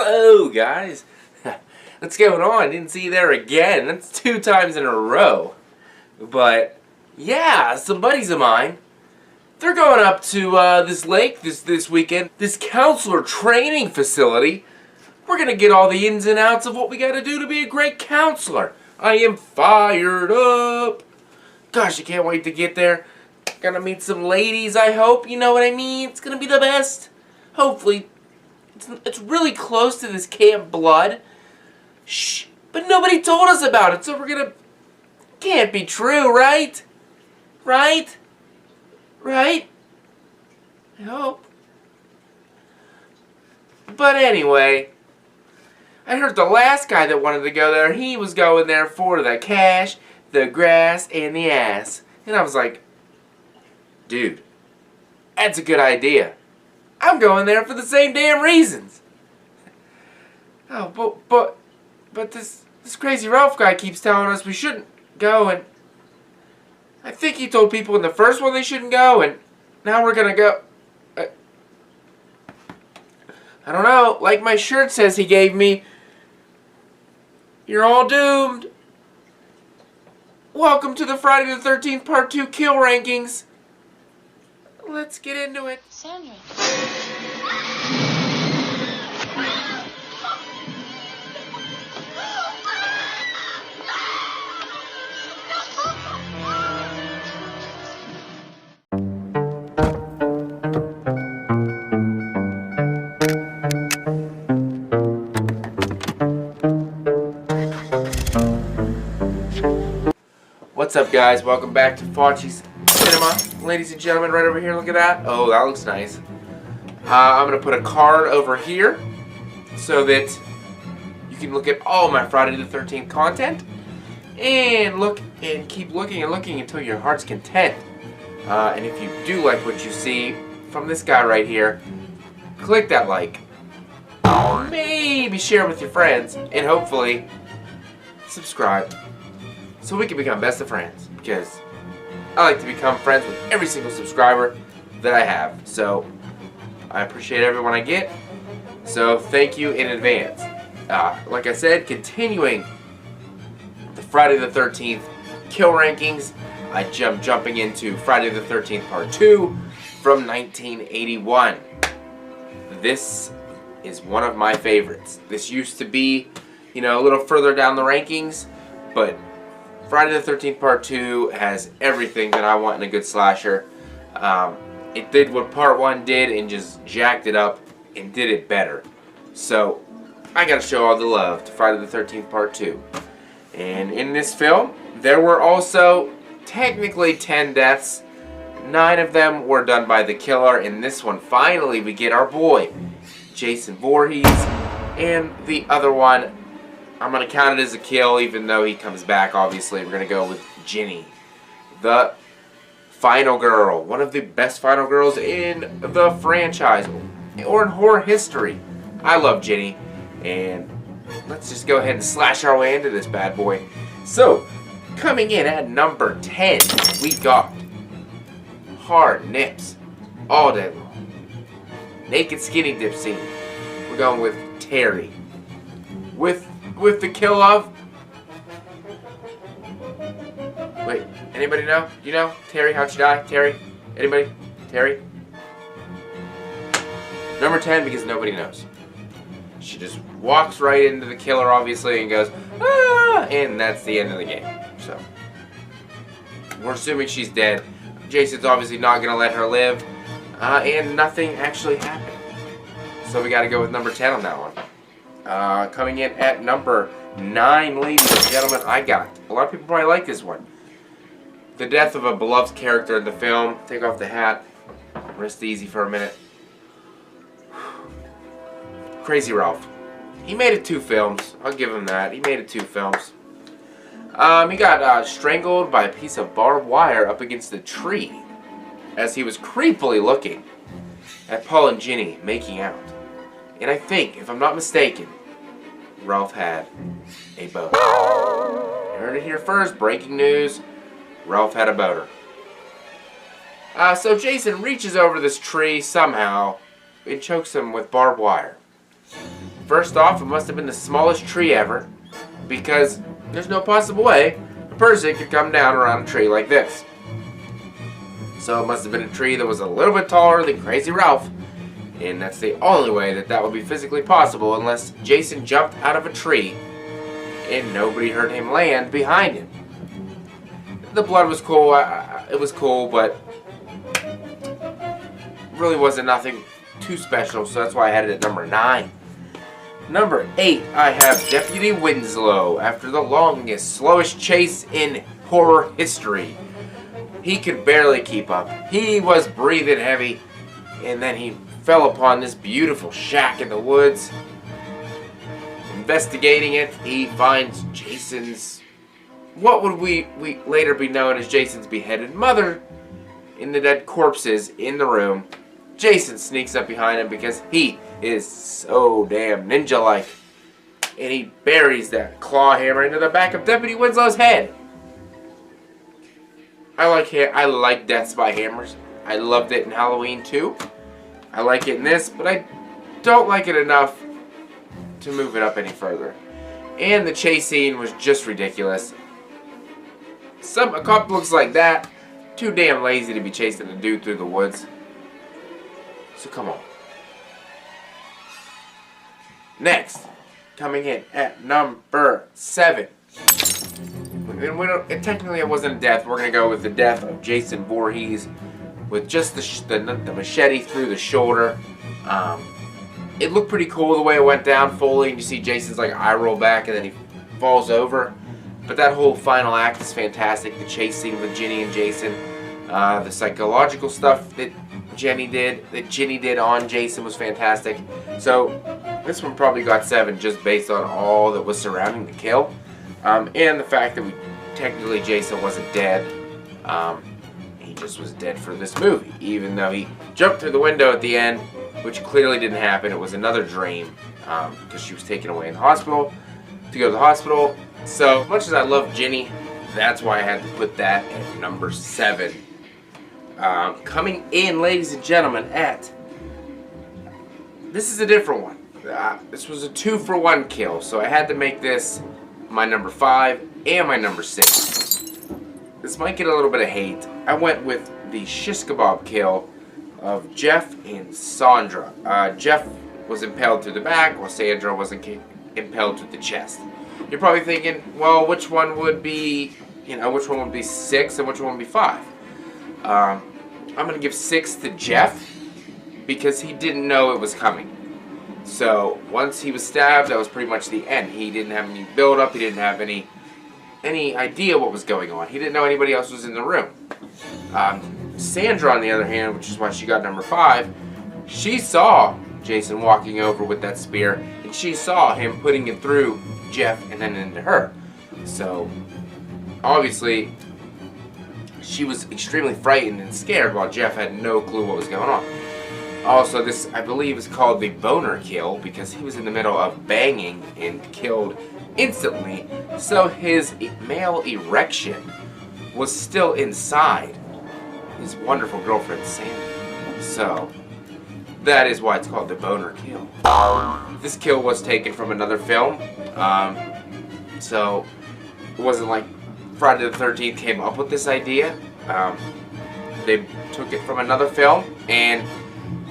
Hello, guys. What's going on? Didn't see you there again. That's 2 times in a row. But, yeah, some buddies of mine, they're going up to this lake this weekend, this counselor training facility. We're going to get all the ins and outs of what we got to do to be a great counselor. I am fired up. Gosh, I can't wait to get there. Gonna meet some ladies, I hope. You know what I mean? It's gonna be the best. Hopefully. It's really close to this Camp Blood. Shh. But nobody told us about it, so we're gonna... Can't be true, right? Right? Right? I hope. But anyway, I heard the last guy that wanted to go there, he was going there for the cash, the grass, and the ass. And I was like, dude, that's a good idea. I'm going there for the same damn reasons. Oh, but this crazy Ralph guy keeps telling us we shouldn't go, and I think he told people in the first one they shouldn't go, and now we're gonna go. I don't know, like my shirt says he gave me, you're all doomed. Welcome to the Friday the 13th Part 2 kill rankings. Let's get into it. Sandra. What's up, guys? Welcome back to Faccis Cinema. Ladies and gentlemen, right over here, look at that. Oh, that looks nice. I'm going to put a card over here so that you can look at all my Friday the 13th content and look and keep looking and looking until your heart's content. And if you do like what you see from this guy right here, click that like. Maybe share with your friends and hopefully subscribe so we can become best of friends, because I like to become friends with every single subscriber that I have. So I appreciate everyone I get. So thank you in advance. Like I said, continuing the Friday the 13th kill rankings, I jumping into Friday the 13th Part 2 from 1981. This is one of my favorites. This used to be, you know, a little further down the rankings, but Friday the 13th Part 2 has everything that I want in a good slasher. It did what Part 1 did and just jacked it up and did it better. So, I gotta show all the love to Friday the 13th Part 2. And in this film, there were also technically 10 deaths. 9 of them were done by the killer. In this one, finally, we get our boy, Jason Voorhees. And the other one, I'm going to count it as a kill, even though he comes back, obviously. We're going to go with Ginny, the final girl. One of the best final girls in the franchise, or in horror history. I love Ginny, and let's just go ahead and slash our way into this bad boy. So, coming in at number 10, we got hard nips all day long. Naked skinny dip scene. We're going with Terry. With the kill of... Wait, anybody know? You know? Terry, how'd she die? Terry? Anybody? Terry? Number 10, because nobody knows. She just walks right into the killer, obviously, and goes, ah! And that's the end of the game. So, we're assuming she's dead. Jason's obviously not going to let her live. And nothing actually happened. So we got to go with number 10 on that one. Coming in at number 9, ladies and gentlemen, I got. A lot of people probably like this one. The death of a beloved character in the film. Take off the hat. Rest easy for a minute. Crazy Ralph. He made it 2 films. I'll give him that. He made it 2 films. He got strangled by a piece of barbed wire up against the tree as he was creepily looking at Paul and Ginny making out. And I think, if I'm not mistaken, Ralph had a boner. You heard it here first. Breaking news. Ralph had a boner. So Jason reaches over this tree somehow and chokes him with barbed wire. First off, it must have been the smallest tree ever, because there's no possible way a person could come down around a tree like this. So it must have been a tree that was a little bit taller than Crazy Ralph, and that's the only way that would be physically possible, unless Jason jumped out of a tree and nobody heard him land behind him. The blood was cool. It was cool, but really wasn't nothing too special, so that's why I had it at number 9. Number 8, I have Deputy Winslow. After the longest, slowest chase in horror history, he could barely keep up. He was breathing heavy, and then he fell upon this beautiful shack in the woods. Investigating it, he finds Jason's, what would we later be known as Jason's beheaded mother, in the dead corpses in the room. Jason sneaks up behind him because he is so damn ninja-like, and he buries that claw hammer into the back of Deputy Winslow's head. I like deaths by hammers. I loved it in Halloween 2. I like it in this, but I don't like it enough to move it up any further. And the chase scene was just ridiculous. A cop looks like that, too damn lazy to be chasing a dude through the woods. So come on. Next, coming in at number 7. Technically it wasn't a death. We're going to go with the death of Jason Voorhees with just the machete through the shoulder. It looked pretty cool the way it went down fully, and you see Jason's like eye roll back and then he falls over. But that whole final act is fantastic. The chase scene with Ginny and Jason, the psychological stuff that Ginny did on Jason was fantastic. So this one probably got 7 just based on all that was surrounding the kill, and the fact that technically Jason wasn't dead. He just was dead for this movie, even though he jumped through the window at the end, which clearly didn't happen. It was another dream, because she was taken away in the hospital to go to the hospital. So much as I love Ginny, that's why I had to put that at number 7. Coming in, ladies and gentlemen, this is a different one. This was a 2-for-1 kill, so I had to make this my number 5 and my number 6. This might get a little bit of hate. I went with the shish kebab kill of Jeff and Sandra. Jeff was impaled through the back, while Sandra was impaled through the chest. You're probably thinking, well, which one would be 6 and which one would be 5? I'm going to give 6 to Jeff because he didn't know it was coming. So once he was stabbed, that was pretty much the end. He didn't have any build-up. He didn't have any idea what was going on. He didn't know anybody else was in the room. Sandra, on the other hand, which is why she got number 5, she saw Jason walking over with that spear, and she saw him putting it through Jeff and then into her. So obviously she was extremely frightened and scared, while Jeff had no clue what was going on. Also, this, I believe, is called the boner kill because he was in the middle of banging and killed instantly, so his male erection was still inside his wonderful girlfriend Sandy. So that is why it's called the boner kill. This kill was taken from another film, so it wasn't like Friday the 13th came up with this idea. They took it from another film, and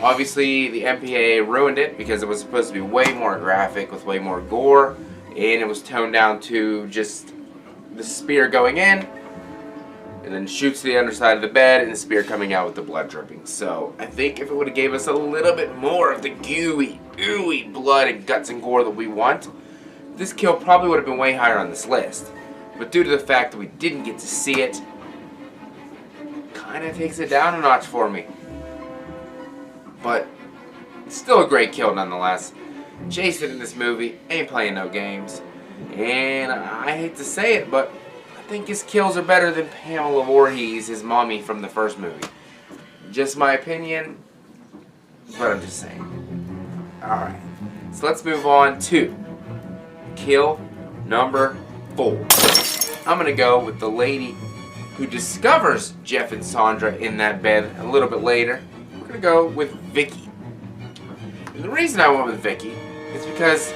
obviously the MPAA ruined it because it was supposed to be way more graphic with way more gore, and it was toned down to just the spear going in and then shoots to the underside of the bed and the spear coming out with the blood dripping. So I think if it would have gave us a little bit more of the gooey, ooey blood and guts and gore that we want, this kill probably would have been way higher on this list. But due to the fact that we didn't get to see it, kind of takes it down a notch for me. But it's still a great kill nonetheless. Jason in this movie ain't playing no games. And I hate to say it, but I think his kills are better than Pamela Voorhees, his mommy from the first movie. Just my opinion, but I'm just saying. Alright, so let's move on to kill number 4. I'm going to go with the lady who discovers Jeff and Sandra in that bed a little bit later. We're going to go with Vicky. And the reason I went with Vicky It's because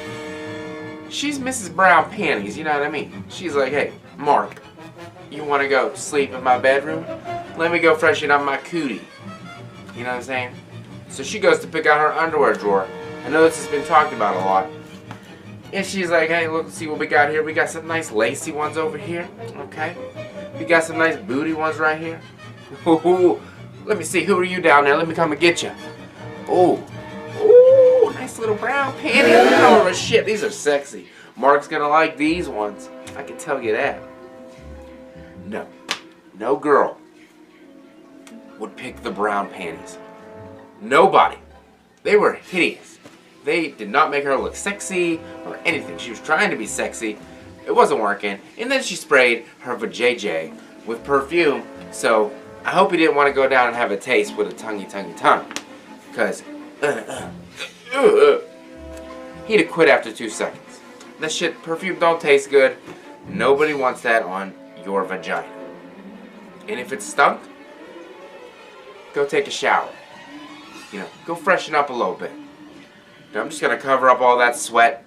she's Mrs. Brown Panties, you know what I mean? She's like, hey, Mark, you want to go sleep in my bedroom? Let me go freshen up my cootie. You know what I'm saying? So she goes to pick out her underwear drawer. I know this has been talked about a lot. And she's like, hey, look, see what we got here. We got some nice lacy ones over here. Okay. We got some nice booty ones right here. Ooh, let me see. Who are you down there? Let me come and get you. Ooh. Ooh, nice little brown panties. Oh, shit. These are sexy. Mark's going to like these ones. I can tell you that. No. No girl would pick the brown panties. Nobody. They were hideous. They did not make her look sexy or anything. She was trying to be sexy. It wasn't working. And then she sprayed her vajayjay with perfume. So I hope he didn't want to go down and have a taste with a tongue. Because he'd have quit after 2 seconds. That shit, perfume don't taste good. Nobody wants that on your vagina. And if it stunk, go take a shower. You know, go freshen up a little bit. Now, I'm just going to cover up all that sweat,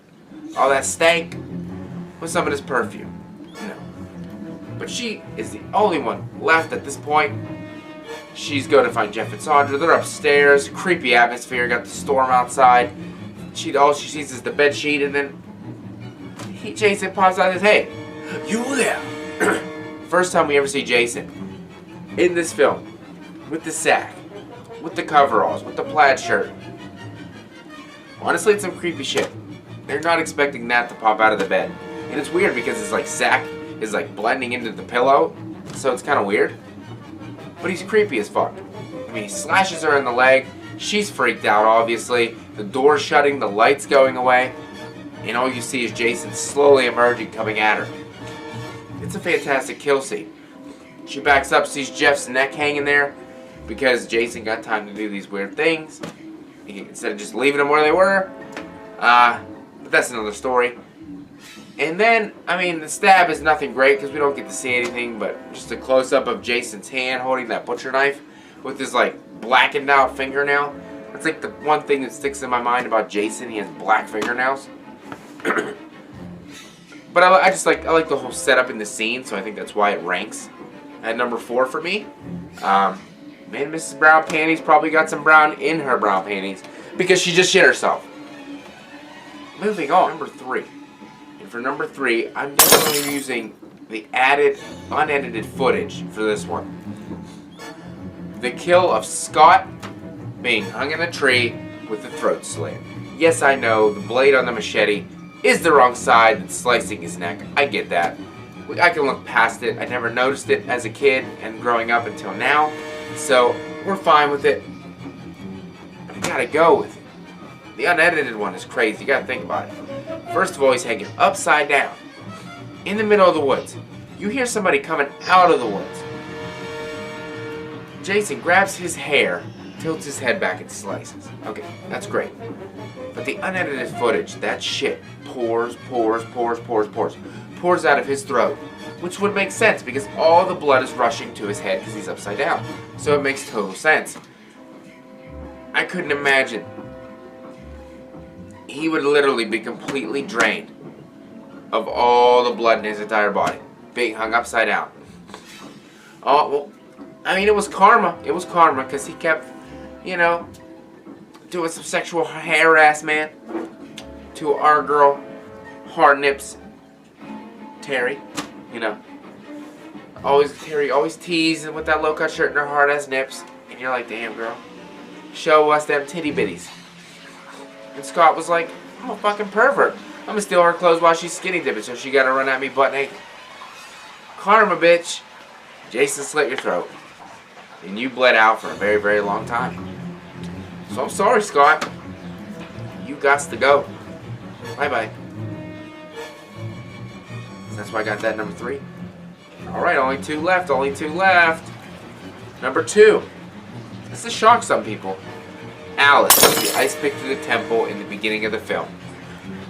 all that stank, with some of this perfume. You know. But she is the only one left at this point. She's going to find Jeff and Sandra. They're upstairs. Creepy atmosphere. Got the storm outside. All she sees is the bed sheet, and then Jason pops out and says, hey, you there? First time we ever see Jason in this film, with the sack, with the coveralls, with the plaid shirt. Honestly, it's some creepy shit. They're not expecting that to pop out of the bed. And it's weird because his like sack is like blending into the pillow, so it's kind of weird. But he's creepy as fuck. I mean, he slashes her in the leg. She's freaked out, obviously. The door's shutting, the light's going away, and all you see is Jason slowly emerging, coming at her. It's a fantastic kill scene. She backs up, sees Jeff's neck hanging there, because Jason got time to do these weird things. Instead of just leaving them where they were. But that's another story. And then, I mean, the stab is nothing great because we don't get to see anything, but just a close-up of Jason's hand holding that butcher knife with his, like, blackened out fingernail. That's like the one thing that sticks in my mind about Jason. He has black fingernails. But I like the whole setup in the scene, so I think that's why it ranks at number 4 for me. Man, Mrs. Brown Panties probably got some brown in her brown panties because she just shit herself. Moving on, number 3. And for number 3, I'm definitely using the added, unedited footage for this one. The kill of Scott being hung in a tree with the throat slit. Yes, I know, the blade on the machete is the wrong side that's slicing his neck. I get that. I can look past it. I never noticed it as a kid and growing up until now. So, we're fine with it. But I gotta go with it. The unedited one is crazy. You gotta think about it. First of all, he's hanging upside down. In the middle of the woods. You hear somebody coming out of the woods. Jason grabs his hair, tilts his head back and slices. Okay, that's great. But the unedited footage, that shit pours out of his throat. Which would make sense because all the blood is rushing to his head because he's upside down. So it makes total sense. I couldn't imagine. He would literally be completely drained of all the blood in his entire body. Being hung upside down. Oh, well, I mean, it was karma. It was karma because he kept, you know, doing some sexual harassment to our girl, Hard Nips, Terry. You know, Terry always teasing with that low-cut shirt and her hard-ass nips. And you're like, damn, girl. Show us them titty bitties. And Scott was like, I'm a fucking pervert. I'm gonna steal her clothes while she's skinny dipping, so she gotta run at me butt naked. Karma, bitch. Jason slit your throat. And you bled out for a very, very long time. So I'm sorry, Scott. You gots to go. Bye-bye. That's why I got that number 3. Alright, only 2 left. Number 2. This will shock some people. Alice, the ice pick through the temple in the beginning of the film.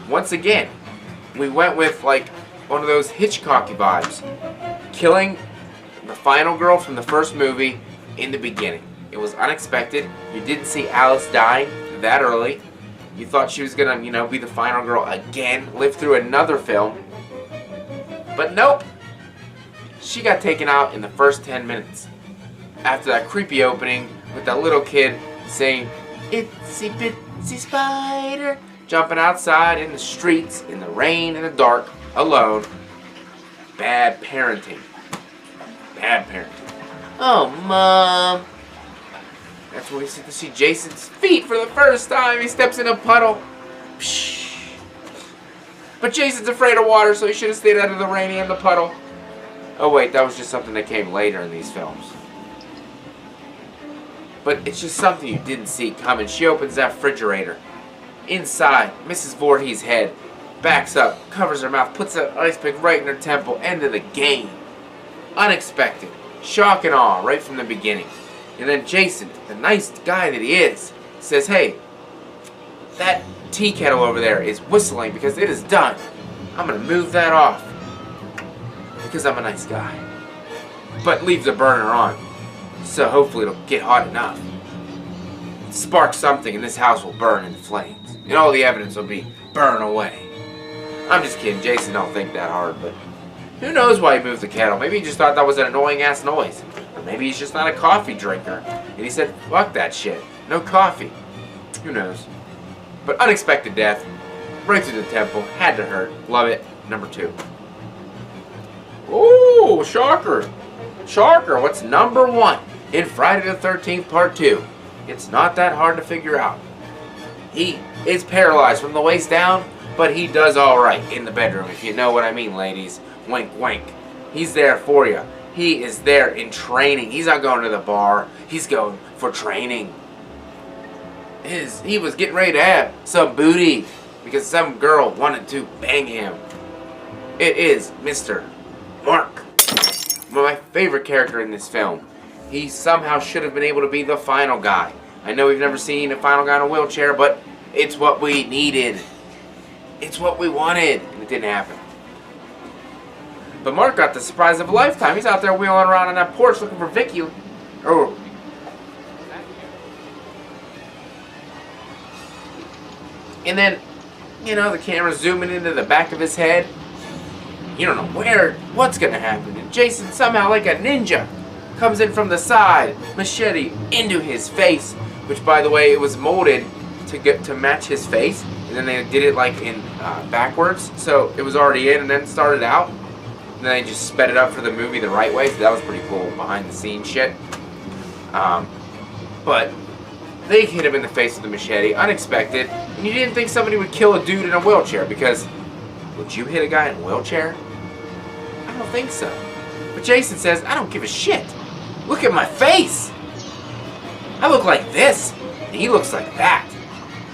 Once again, we went with like one of those Hitchcocky vibes. Killing the final girl from the first movie in the beginning. It was unexpected. You didn't see Alice dying that early. You thought she was gonna, you know, be the final girl again, live through another film. But nope. She got taken out in the first 10 minutes. After that creepy opening with that little kid saying, "Itsy bitsy spider," jumping outside in the streets, in the rain, in the dark, alone. Bad parenting. Bad parenting. Oh, Mom. That's when we get to see Jason's feet for the first time. He steps in a puddle. Psh. But Jason's afraid of water, so he should have stayed out of the rain and the puddle. Oh wait, that was just something that came later in these films. But it's just something you didn't see coming. She opens that refrigerator. Inside, Mrs. Voorhees' head backs up, covers her mouth, puts an ice pick right in her temple. End of the game. Unexpected. Shock and awe right from the beginning. And then Jason, the nice guy that he is, says, "Hey, that tea kettle over there is whistling because it is done. I'm going to move that off because I'm a nice guy." But leaves the burner on, so hopefully it'll get hot enough. Spark something and this house will burn in flames. And all the evidence will be burned away. I'm just kidding. Jason don't think that hard, but who knows why he moved the kettle. Maybe he just thought that was an annoying ass noise. Or maybe he's just not a coffee drinker. And he said, "Fuck that shit. No coffee." Who knows? But unexpected death. Right through the temple. Had to hurt. Love it. Number 2. Ooh, shocker. Shocker. What's number 1 in Friday the 13th Part 2? It's not that hard to figure out. He is paralyzed from the waist down, but he does alright in the bedroom, if you know what I mean, ladies. Wink, wink. He's there for you. He is there in training. He's not going to the bar. He's going for training. He was getting ready to have some booty because some girl wanted to bang him. It is Mr. Mark. My favorite character in this film. He somehow should have been able to be the final guy. I know we've never seen a final guy in a wheelchair, but it's what we needed. It's what we wanted, and it didn't happen. But Mark got the surprise of a lifetime. He's out there wheeling around on that porch looking for Vicky. Oh. And then, you know, the camera's zooming into the back of his head. You don't know what's going to happen. And Jason somehow, like a ninja, comes in from the side, machete into his face. Which, by the way, it was molded to match his face. And then they did it like in backwards. So it was already in and then started out. And then they just sped it up for the movie the right way. So that was pretty cool behind the scenes shit. But they hit him in the face with the machete. Unexpected. And you didn't think somebody would kill a dude in a wheelchair. Because would you hit a guy in a wheelchair? I don't think so. But Jason says, "I don't give a shit. Look at my face. I look like this. And he looks like that."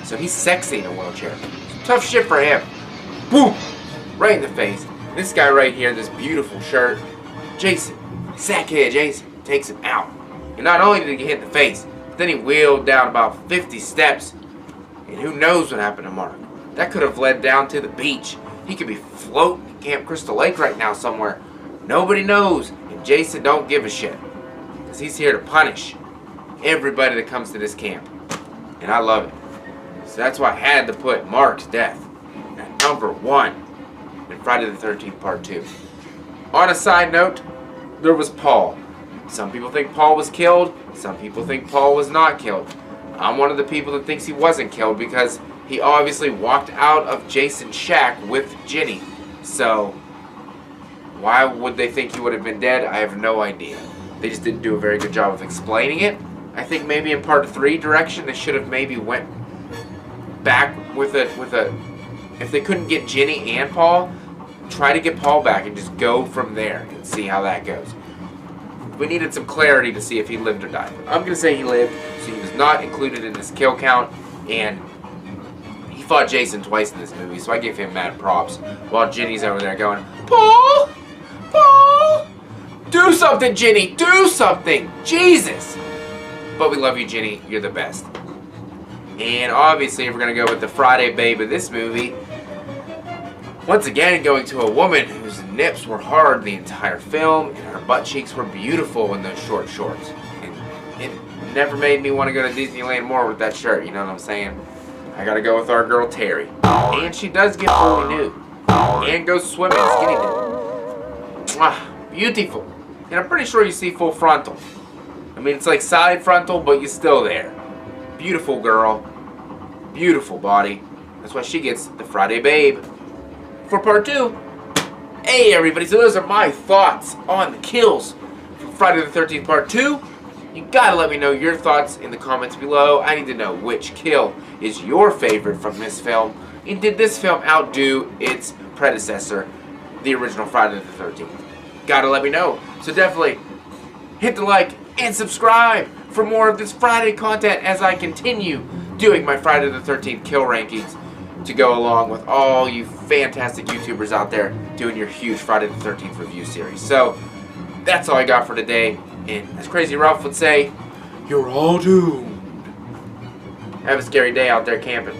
So he's sexy in a wheelchair. Tough shit for him. Boom! Right in the face. This guy right here, this beautiful shirt. Jason. Sackhead Jason. Takes him out. And not only did he get hit in the face, but then he wheeled down about 50 steps. And who knows what happened to Mark. That could have led down to the beach. He could be floating in Camp Crystal Lake right now somewhere. Nobody knows. And Jason don't give a shit. Because he's here to punish everybody that comes to this camp. And I love it. So that's why I had to put Mark's death at number 1 in Friday the 13th Part 2. On a side note, there was Paul. Some people think Paul was killed. Some people think Paul was not killed. I'm one of the people that thinks he wasn't killed because he obviously walked out of Jason's shack with Ginny. So why would they think he would have been dead? I have no idea. They just didn't do a very good job of explaining it. I think maybe in Part 3 direction they should have maybe went back with a if they couldn't get Ginny and Paul, try to get Paul back and just go from there and see how that goes. We needed some clarity to see if he lived or died. I'm going to say he lived, so he was not included in this kill count, and he fought Jason twice in this movie, so I give him mad props, while Ginny's over there going, "Paul! Paul! Do something, Ginny! Do something! Jesus!" But we love you, Ginny. You're the best. And obviously, if we're going to go with the Friday babe of this movie, once again, going to a woman whose nips were hard the entire film, and her butt cheeks were beautiful in those short shorts. And it never made me want to go to Disneyland more with that shirt, you know what I'm saying? I gotta go with our girl Terry. And she does get fully nude. And goes swimming, Skinny did. Beautiful. And I'm pretty sure you see full frontal. I mean, it's like side frontal, but you're still there. Beautiful girl. Beautiful body. That's why she gets the Friday Babe. For part 2, hey everybody, so those are my thoughts on the kills from Friday the 13th part 2. You gotta let me know your thoughts in the comments below. I need to know which kill is your favorite from this film. And did this film outdo its predecessor, the original Friday the 13th? Gotta let me know. So definitely hit the like and subscribe for more of this Friday content as I continue doing my Friday the 13th kill rankings to go along with all you fantastic YouTubers out there doing your huge Friday the 13th review series. So that's all I got for today. And as Crazy Ralph would say, you're all doomed. Have a scary day out there camping.